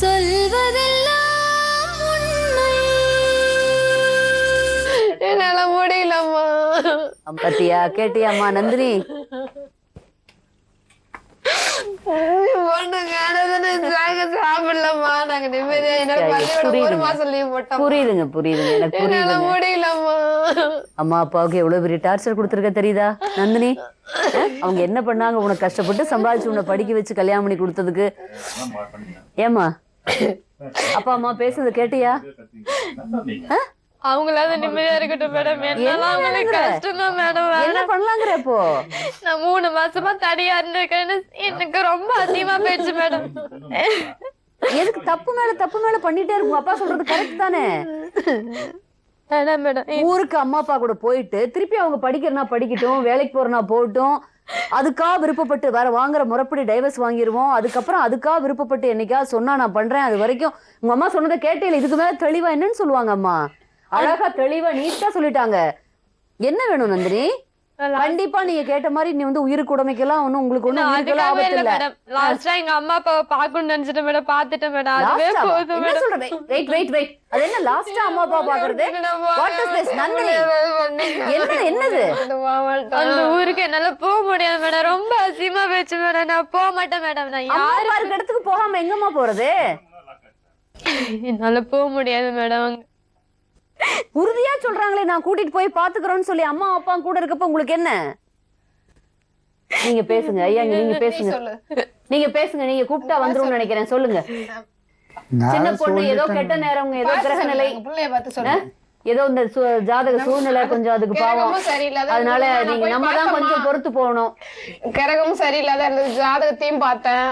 சொல்வதெல்லாம் உண்மை. என்னால முடியலம்மா. பத்தியா கேட்டியாம்மா நந்தினி? சாப்பிடலாமா நாங்க நிம்மதியா ஒரு மாசம் லீவ் போட்டோம். புரியுதுங்க புரியுதுங்க எனக்கு புரியுது. முடியலம்மா. அம்மா அப்பாவுக்கு எவ்வளவு பெரிய டார்ச்சர் கொடுத்துருக்க தெரியுதா நந்தினி? அவங்க என்ன பண்ணாங்க உனக்கு? கஷ்டப்பட்டு சம்பாதிச்சு உன்னை படிக்க வச்சு கல்யாணம் பண்ணி கொடுத்ததுக்கு. ஏமா அப்பா அம்மா பேசுறது கேட்டியா? அவங்களாவது நிம்மதியா இருக்கட்டும் மேடம். என்னெல்லாம் அவங்களுக்கு கஷ்டம் தான் மேடம். என்ன பண்ணலாங்கிற இப்போ? நான் 3 மாசமா தனியா இருந்திருக்கேன்னு எனக்கு ரொம்ப அதிகமா போயிடுச்சு மேடம். எதுக்கு தப்பு மேல பண்ணிட்டே இருக்கும்? அப்பா சொல்றது கரெக்ட் தானே? மேடம் ஊருக்கு அம்மா அப்பா கூட போயிட்டு திருப்பி அவங்க படிக்கிறனா படிக்கட்டும், வேலைக்கு போறனா போகட்டும். அதுக்கா விருப்பப்பட்டு வேற வாங்குற முறைப்படி டைவர்ஸ் வாங்கிடுவோம். அதுக்கப்புறம் அதுக்கா விருப்பப்பட்டு என்னைக்கா சொன்னா நான் பண்றேன். அது வரைக்கும் உங்க அம்மா சொன்னதை கேட்டே இதுக்கு மேல தெளிவா என்னன்னு சொல்லுவாங்க அம்மா? அழகா தெளிவா நீட்டா சொல்லிட்டாங்க. என்ன வேணும் நந்தினி? கண்டிப்பா நீங்க கேட்ட மாதிரி நீ வந்து உயிருக்கு உடமைக்கெல்லாம் ஒண்ணும் உங்களுக்கு ஒண்ணும் ஆபத்து இல்ல. லாஸ்டா எங்க அம்மா அப்பாவை பாக்கணும்னு நினைச்சிட்டேன் மேடம். பாத்துட்டேன் மேடம். அதுவே போதும் என்ன சொல்றே? வெயிட் அது என்ன லாஸ்டா அம்மா அப்பா பாக்குறது? What is this Nandini? என்னது? அந்த ஊருக்கு என்னால போக முடியாது மேடம். ரொம்ப அசிங்கமா போயிடுச்சு மேடம். நான் போக மாட்டேன் மேடம். நான் யாரு பாருக்க இடத்துக்கு போகாம எங்கம்மா போறது? என்னால போக முடியாது மேடம். உறுதியா சொல்றாங்களே நான் கூட்டிட்டு போய் பாத்துக்கிறோம்னு சொல்லி. அம்மா அப்பா கூட இருக்கப்ப உங்களுக்கு என்ன? நீங்க பேசுங்க ஐயா. நீங்க பேசுங்க. நீங்க கூப்பிட்டா வந்துரும் நினைக்கிறேன். சொல்லுங்க. சின்ன பொண்ணு ஏதோ கெட்ட நேரம், ஏதோ கிரக நிலை, ஏதோ இந்த ஜாதக சூழ்நிலை கொஞ்சம் அதுக்கு பாவம். அதனால நீங்க நம்ம தான் கொஞ்சம் பொறுத்து போகணும். கிரகமும் சரியில்லாத இருந்தது. ஜாதகத்தையும் பார்த்தேன்.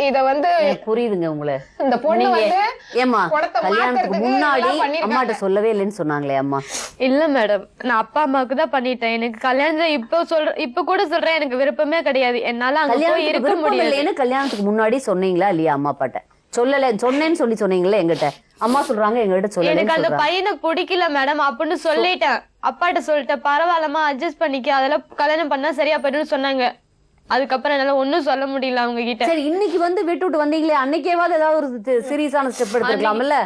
இத வந்து புரியுதுங்க உங்களை. இந்த பொண்ணு வந்து ஏமா கல்யாணத்துக்கு முன்னாடி அம்மாட்ட சொல்லவே இல்லைன்னு சொன்னாங்களே அம்மா? இல்ல மேடம், நான் அப்பா அம்மாவுக்கு தான் பண்ணிட்டேன். எனக்கு கல்யாணம் இப்ப கூட சொல்றேன். எனக்கு விருப்பமே கிடையாது. என்னால அங்க போய் இருக்க முடியல. கல்யாணத்துக்கு முன்னாடி சொன்னீங்களா இல்லையா அம்மா அப்பாட்ட? சொன்னேன்னு சொன்னீங்களே எங்கிட்ட. அம்மா சொல்றாங்க எங்கிட்ட சொல்லல. எனக்கு அந்த பையனை பிடிக்கல மேடம் அப்படின்னு சொல்லிட்டேன். அப்பாட்ட சொல்லிட்டேன். பரவாயில்லமா அட்ஜஸ்ட் பண்ணிக்க, அதெல்லாம் கல்யாணம் பண்ணா சரியா போயிடும்னு சொன்னாங்க. அதுக்கப்புறம் என்னால ஒன்னும் சொல்ல முடியல அவங்க கிட்ட. சரி, இன்னைக்கு வந்து விட்டு வந்தீங்களே, அன்னைக்கேவாது ஏதாவது ஒரு சீரியஸான ஸ்டெப் எடுத்துக்கலாம்ல?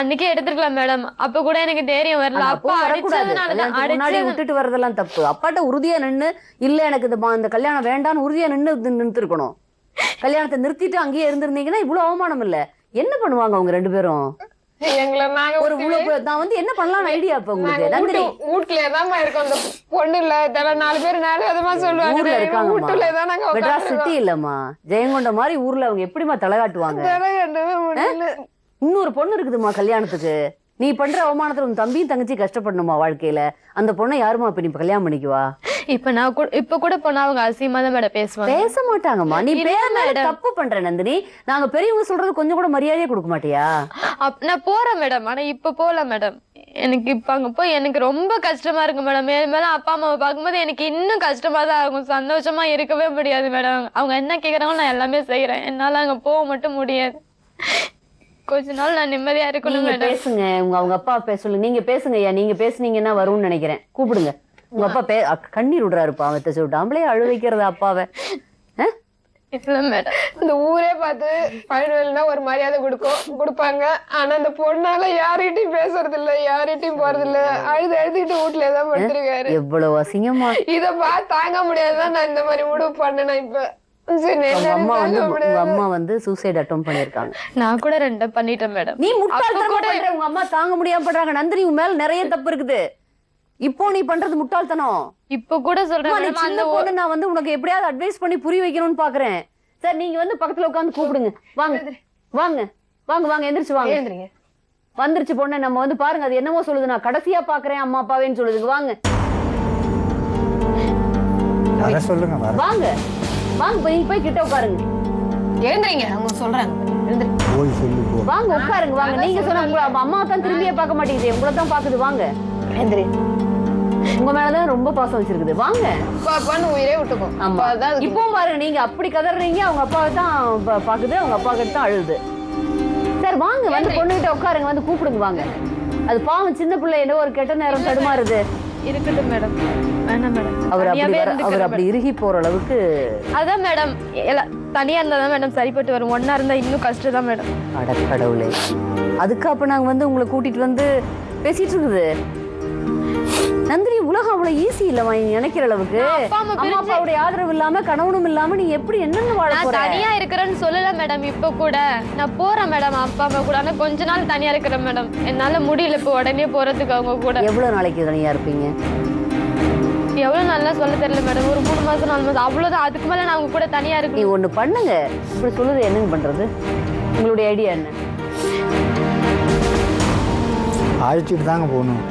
அன்னைக்கே எடுத்துக்கலாம் மேடம். அப்ப கூட எனக்கு தைரியம் வரல. அப்பா முன்னாடி விட்டுட்டு வர்றதெல்லாம் தப்பு. அப்பாட்ட உறுதியா நின்னு இல்ல எனக்கு இந்த கல்யாணம் வேண்டான்னு உறுதியா நின்று இருக்கணும். கல்யாணத்தை நிறுத்திட்டு அங்கேயே இருந்திருந்தீங்கன்னா இவ்வளவு அவமானம் இல்ல. என்ன பண்ணுவாங்க அவங்க 2 பேரும்? நான் வந்து என்ன பண்ணலாம் ஐடியா இப்ப உங்களுக்கு? நந்தினி வீட்லதான் இருக்கும். அந்த பொண்ணு இல்ல 4 பேர் சொல்லுவாங்க. ஊர்ல இருக்காங்க. மெட்ராஸ் சிட்டி இல்லம்மா, ஜெயங்கொண்ட மாதிரி ஊர்ல அவங்க எப்படிமா தலை காட்டுவாங்க? இன்னொரு பொண்ணு இருக்குதுமா கல்யாணத்துக்கு. நீ பண்ற அவமானத்துல உன் தம்பியும் தங்கச்சி கஷ்டப்படணுமா வாழ்க்கையில? அந்த பொண்ணை யாருமா இப்ப நீ கல்யாணம் பண்ணிக்குவா? இப்ப கூட போனா அவங்க அசிங்கமா தான் மேடம் பேசுவாங்க. பேச மாட்டாங்கம்மா. நீ தப்பு பண்ற நந்தினி. நாங்க பெரியவங்க சொல்றது கொஞ்சம் கூட மரியாதையே கொடுக்க மாட்டியா? நான் போறேன் மேடம். ஆனா இப்ப போல மேடம். எனக்கு இப்ப அங்க போய் எனக்கு ரொம்ப கஷ்டமா இருக்கு மேடம். மேல அப்பா அம்மாவை பார்க்கும்போது எனக்கு இன்னும் கஷ்டமா தான் இருக்கும். சந்தோஷமா இருக்கவே முடியாது மேடம். அவங்க என்ன கேக்குறாங்களோ நான் எல்லாமே செய்யறேன். என்னால அங்க போக மட்டும் முடியாது. கொஞ்ச நாள் நான் நிம்மதியா இருக்கணும். பேசுங்க. அவங்க அப்பா பேசல. நீங்க பேசுங்க ஐயா. நீங்க பேசுனீங்கன்னா வரும்னு நினைக்கிறேன். கூப்பிடுங்க. உங்க அப்பா கண்ணீர் விடுறாருப்பா. அவத்த சொல்லிட்டு அவங்களே அழு வைக்கிறதா அப்பாவை? இந்த ஊரே பார்த்து பழனிவேல்னா ஒரு மரியாதை கொடுப்பாங்க. ஆனா அந்த பொண்ணால யார்கிட்டயும் பேசுறது இல்ல, யார்கிட்டயும் போறது இல்ல. அழுதுட்டு வீட்டுலதான் படுத்திருக்காரு. எவ்வளவு அசிங்கமா. இத பார்த்து தாங்க முடியாதுதான் நான் இந்த மாதிரி முடிவு பண்ணேன். இப்ப அம்மா வந்து சூசைட் அட்டெம்ப்ட் பண்ணிருக்காங்க. நான் கூட 2 பண்ணிட்டேன் மேடம். நீ முட்டாள்தனம் பண்ற. உங்க அம்மா தாங்க முடியாம பண்றாங்க. நந்தினி உன் மேல நிறைய தப்பு இருக்குது. இப்போ நீ பண்றது முட்டாள்தனம். இப்ப கூட சொல்றேன். அந்த பொண்ணு நான் வந்து உனக்கு எப்படியாவது அட்வைஸ் பண்ணி புரிய வைக்கணும்னு பாக்குறேன். சார் நீங்க வந்து பக்கத்துல உட்காந்து கூப்பிடுங்க. வாங்க வாங்க வாங்க வாங்க எந்திரிச்சு வாங்க. வந்துருச்சு பொண்ணு. நம்ம வந்து பாருங்க அது என்னமோ சொல்லுது. நான் கடைசியா பாக்குறேன் அம்மா அப்பாவேன்னு சொல்லுது. வாங்க வாங்க வாங்க நீங்க போய் கிட்ட உட்காருங்க. எழுந்திரீங்க. அவங்க சொல்றாங்க. வாங்க உட்காருங்க. வாங்க. நீங்க சொன்ன உங்க அம்மா தான் திரும்பியே பார்க்க மாட்டேங்குது. உங்களை தான் பாக்குது. வாங்க. உங்க மேலதான் ரொம்ப பாசம் வச்சிருக்குது. வாங்க. உயிரே விட்டுக்கும். இப்பவும் பாருங்க நீங்க அப்படி கதறீங்க. அவங்க அப்பாவை தான் பாக்குது. அவங்க அப்பா கிட்ட தான் அழுது. சார் வாங்க வந்து பொண்ணுகிட்ட உட்காருங்க. வந்து கூப்பிடுங்க. வாங்க. அது பாவம் சின்ன பிள்ளை ஏதோ ஒரு கெட்ட நேரம் தடுமாறுது. இருக்கட்டும் மேடம். அவர் அப்படி இறுகி போற அளவுக்கு அதான் மேடம் தனியா இருந்தா தான் மேடம் சரிப்பட்டு வரும். ஒன்னா இருந்தா இன்னும் கஷ்டம் தான் மேடம். அட கடவுளே, அதுக்கு அப்ப நாங்க வந்து உங்களை கூட்டிட்டு வந்து பேசிட்டு இருக்குது. நந்தினி, உலகம் அவ்வளவு ஈஸி இல்ல நினைக்கிற அளவுக்கு. அம்மா அப்பாவுடைய ஆதரவு இல்லாம கணவனும் இல்லாம நீ எப்படி என்னன்னு வாழ போற? தனியா இருக்கிறேன்னு சொல்லல மேடம். இப்ப கூட நான் போறேன் மேடம் அப்பா அம்மா கூட. ஆனா கொஞ்ச நாள் தனியா இருக்கிறேன் மேடம். என்னால முடியல இப்ப உடனே போறதுக்கு அவங்க கூட. எவ்வளவு நாளைக்கு தனியா இருப்பீங்க? எவ்வளவு நல்லா சொல்ல தெரியல மேடம். ஒரு 3 மாசம் 4 மாசம் அவ்வளவுதான். அதுக்கு மேல நான் அவங்க கூட தனியா இருக்கு. நீ ஒண்ணு பண்ணுங்க. இப்படி சொல்லுது என்னங்க பண்றது? உங்களுடைய ஐடியா என்ன? அழைச்சிட்டு தாங்க போகணும்.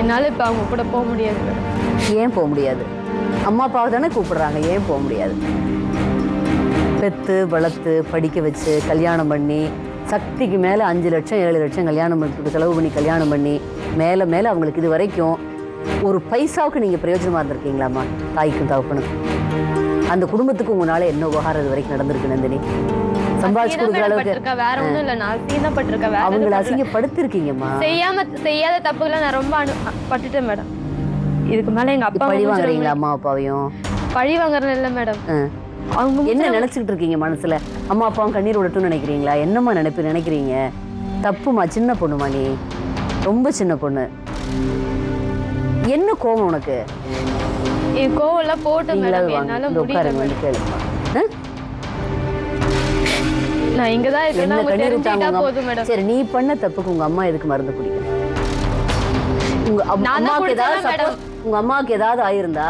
என்னால இப்ப அவங்க கூட போக முடியாது மேடம். ஏன் போக முடியாது? அம்மா அப்பாவை தானே கூப்பிடுறாங்க, ஏன் போக முடியாது? பெத்து வளர்த்து படிக்க வச்சு கல்யாணம் பண்ணி சக்திக்கு மேலே 5 லட்சம் 7 லட்சம் கல்யாணம் பண்ணுறதுக்கு செலவு பண்ணி கல்யாணம் பண்ணி மேலே மேலே அவங்களுக்கு இது வரைக்கும் ஒரு பைசாவுக்கு நீங்கள் பிரயோஜனமாக இருந்திருக்கீங்களாம்மா? தாய்க்கும் தகப்பனுக்கும் அந்த குடும்பத்துக்கு உங்களால என்ன உபகாரம் இது வரைக்கும் நடந்திருக்கு நந்தினி? சம்பாதிச்சு கொடுக்குற அளவுக்கு வேற ஒண்ணும் இல்ல. நான் சீனப்பட்டிருக்கேன். அவங்களை அசிங்கப்படுத்திருக்கீங்கம்மா. செய்யாத தப்புகளை நான் ரொம்ப பட்டுட்டேன் மேடம். இதுக்கு மேல எங்க அப்பா பழி வாங்குறீங்களா அம்மா அப்பாவையும்? பழி வாங்குறது இல்ல மேடம். அவங்க என்ன நினைச்சுக்கிட்டு இருக்கீங்க மனசுல? அம்மா அப்பாவும் கண்ணீர் விடட்டும்னு நினைக்கிறீங்களா? என்னம்மா நினைக்கிறீங்க? தப்புமா, சின்ன பொண்ணுமா, நீ ரொம்ப சின்ன பொண்ணு. என்ன கோவம் உனக்கு? கோவம் எல்லாம் போட்டு மேடம். என்னால முடியல. நான் இங்க தான் இருக்கேன். அவங்க தெரிஞ்சிட்டா போதும் மேடம். சரி, நீ பண்ண தப்புக்கு உங்க அம்மா எதுக்கு மருந்து குடிக்கணும்? உங்க அம்மாவுக்கு ஏதாவது ஆயிருந்தா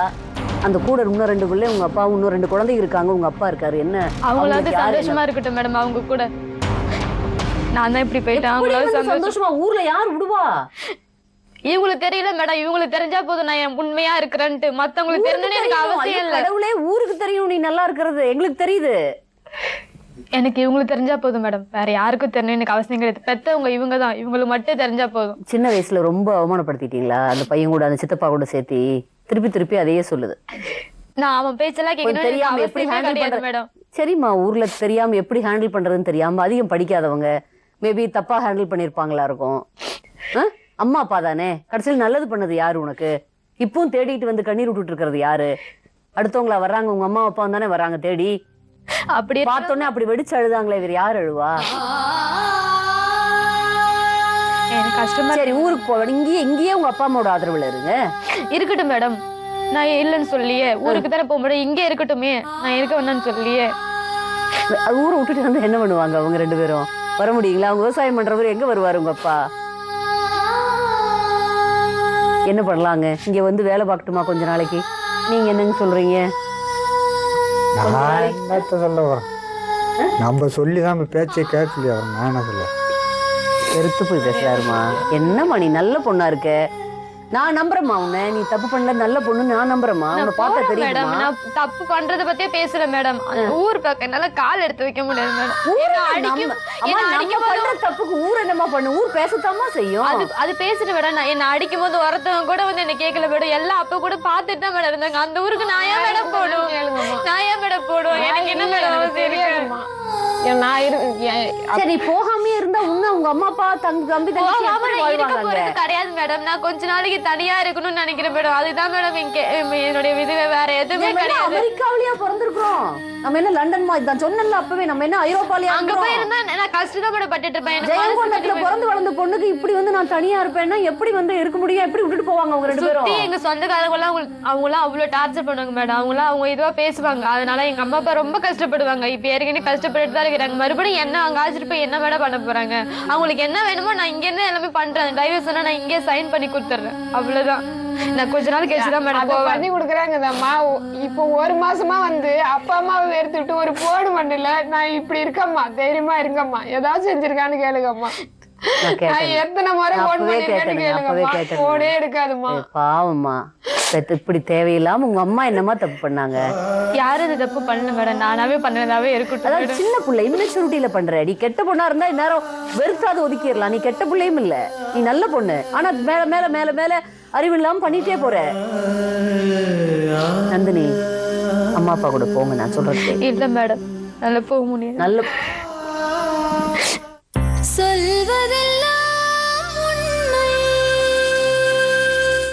அந்த கூட இன்னும் 2 பிள்ளை, உங்க அப்பா இன்னும் 2 குழந்தைங்க இருக்காங்க, உங்க அப்பா இருக்காரு, என்ன அவங்களாவது சந்தோஷமா இருக்கட்டும் மேடம். அவங்க கூட நான் தான் இப்படி போயிட்டேன். அவங்களாவது சந்தோஷமா ஊர்ல யார் விடுவா? இவங்களுக்கு தெரியல மேடம். இவங்களுக்கு தெரிஞ்சா போதும் நான் உண்மையா இருக்கிறேன்ட்டு. மத்தவங்களுக்கு தெரியணும்னு எனக்கு அவசியம் இல்ல. கடவுளே, ஊருக்கு தெரியும் நீ நல்லா இருக்கிறது. எங்களுக்கு தெரியுது. எனக்கு இவங்களுக்கு தெரிஞ்சா போதும் மேடம். வேற யாருக்கும் தெரியணும் எனக்கு அவசியம் கிடையாது. பெத்தவங்க இவங்க தான். இவங்களுக்கு மட்டும் தெரிஞ்சா போதும். சின்ன வயசுல ரொம்ப அவமானப்படுத்திட்டீங்களா அந்த பையன் கூட, அந்த சித்தப்பா கூட சேர்த்து? திருப்பி அதையே சொல்லுது. நான் அவன் பேச்செல்லாம் கேட்கணும். தெரியாம எப்படி ஹேண்டில் பண்றது மேடம்? சரிம்மா, ஊர்ல தெரியாம எப்படி ஹேண்டில் பண்றதுன்னு தெரியாம அதிகம் படிக்காதவங்க மேபி தப்பா ஹேண்டில் பண்ணிருப்பாங்களா இருக்கும். அம்மா அப்பா தானே கடைசியில் நல்லது பண்ணது யாரு உனக்கு? இப்பவும் தேடிட்டு வந்து கண்ணீர் விட்டுட்டு இருக்கிறது யாரு? அடுத்தவங்களா வர்றாங்க? உங்க அம்மா அப்பா தானே வர்றாங்க தேடி. அப்படி பார்த்தோன்னே அப்படி வெடிச்சு அழுதாங்களே, வேற யார் அழுவா? எனக்கு கஷ்டமா. சரி, ஊருக்கு போவேன். இங்கேயே உங்க அப்பா அம்மாவோட ஆதரவுல இருங்க. இருக்கட்டும் மேடம். நான் இல்லைன்னு சொல்லியே ஊருக்கு தானே போக முடியும். இங்கே இருக்கட்டுமே. நான் இருக்க வேணான்னு சொல்லியே. ஊரை விட்டுட்டு வந்து என்ன பண்ணுவாங்க அவங்க 2 பேரும்? வர முடியுங்களா? அவங்க விவசாயம் பண்றவர் எங்க வருவாரு உங்க அப்பா? என்ன பண்ணலாங்க? இங்க வந்து வேலை பார்க்கட்டுமா கொஞ்ச நாளைக்கு? நீங்க என்னங்க சொல்றீங்க? நான் என்னத்த சொல்ல வரேன்? நம்ம சொல்லிதான் பேச்சை கேட்கலையா? நான் என்ன சொல்ல? எடுத்து போய் பேசுறாருமா. என்னம்மா நீ நல்ல பொண்ணா இருக்க, நான் நம்புறேம்மா உன்னை. நீ தப்பு பண்ணல, நல்ல பொண்ணு நான் நம்புறேம்மா. உன்னை பார்த்தா தெரியும். நான் தப்பு பண்றத பத்தியே பேசுறேன் மேடம். ஊர் பக்கம் என்னால கால் எடுத்து வைக்க முடியாது மேடம். தப்புக்கு ஊர் என்னமா பண்ணு? ஊர் பேசத்தாமா செய்யும். அது பேசிட்டு மேடம். நான் என்ன அடிக்கும் போது ஒருத்தவங்க கூட வந்து என்ன கேட்கல மேடம். எல்லாம் அப்ப கூட பாத்துட்டு தான் மேடம் இருந்தாங்க. அந்த ஊருக்கு நான் ஏன் மேடம் போடும்? எனக்கு என்ன மேடம் அவசியம்? சரி, போகாமே இருந்தா உன்ன உங்க அம்மா அப்பா தம்பி கிடையாது மேடம். நான் கொஞ்ச நாளைக்கு தனியா இருக்கணும்னு நினைக்கிறேன் மேடம். அதுதான் மேடம் என்னுடைய விதவை. வேற எதுவுமே கிடையாது. அமெரிக்காவிலேயே பிறந்திருக்கிறோம். நம்ம என்ன லண்டன் தான் சொன்னல அப்பவே. நம்ம என்ன ஐரோப்பாலயா? அங்க போய் இருந்தா நான் கஷ்டம் கூட பட்டுட்டு இருப்பேன். ஜெயங்கொண்டத்துல பிறந்து வளர்ந்த பொண்ணுக்கு இப்படி வந்து நான் தனியா இருப்பேன்னா எப்படி வந்து இருக்க முடியும்? எப்படி விட்டுட்டு போவாங்க அவங்க 2 பேரும்? எங்க சொந்தக்காரங்க எல்லாம் அவங்களாம் அவ்வளவு டார்ச்சர் பண்ணுவாங்க மேடம். அவங்க இதுவா பேசுவாங்க. அதனால எங்க அம்மா அப்பா ரொம்ப கஷ்டப்படுவாங்க. இப்ப ஏற்கனவே கஷ்டப்பட்டு தான் இருக்கிறாங்க. மறுபடியும் என்ன அங்க ஆச்சுட்டு போய் என்ன மேடம் பண்ண போறாங்க? அவங்களுக்கு என்ன வேணுமோ நான் இங்க இருந்து எல்லாமே பண்றேன். டைவர்ஸ் சொன்னா நான் இங்கே சைன் பண்ணி கொடுத்துறேன். அவ்வளவுதான். நான் கொஞ்ச நாள் கழிச்சுதான் மேடம் பண்ணி கொடுக்குறாங்கதாம்மா. இப்போ 1 மாசமா வந்து அப்பா அம்மாவை வெறுத்துட்டு ஒரு போடு மண்டில நான் இப்படி இருக்கம்மா, தைரியமா இருக்கம்மா, ஏதாவது செஞ்சிருக்கான்னு கேளுங்கம்மா. எத்தனை முறை போனே எடுக்காதுமா. பாவம்மா, இப்படி தேவையில்லாம உங்க அம்மா என்னமா தப்பு பண்ணாங்க? யாரும் இது தப்பு பண்ணல மேடம். நானாவே பண்ணதாவே இருக்கட்டும். அதாவது சின்ன பிள்ளை இம்மெச்சூரிட்டியில பண்ற. நீ கெட்ட பொண்ணா இருந்தா இந்நேரம் வெறுத்தாது ஒதுக்கிடலாம். நீ கெட்ட பிள்ளையும் இல்ல, நீ நல்ல பொண்ணு. ஆனா மேல மேல மேல மேல அறிவு இல்லாம பண்ணிட்டே போற. நந்தினி, அம்மா அப்பா கூட போங்க. நான் சொல்றது இல்ல மேடம், நல்ல போக முடியும். நல்ல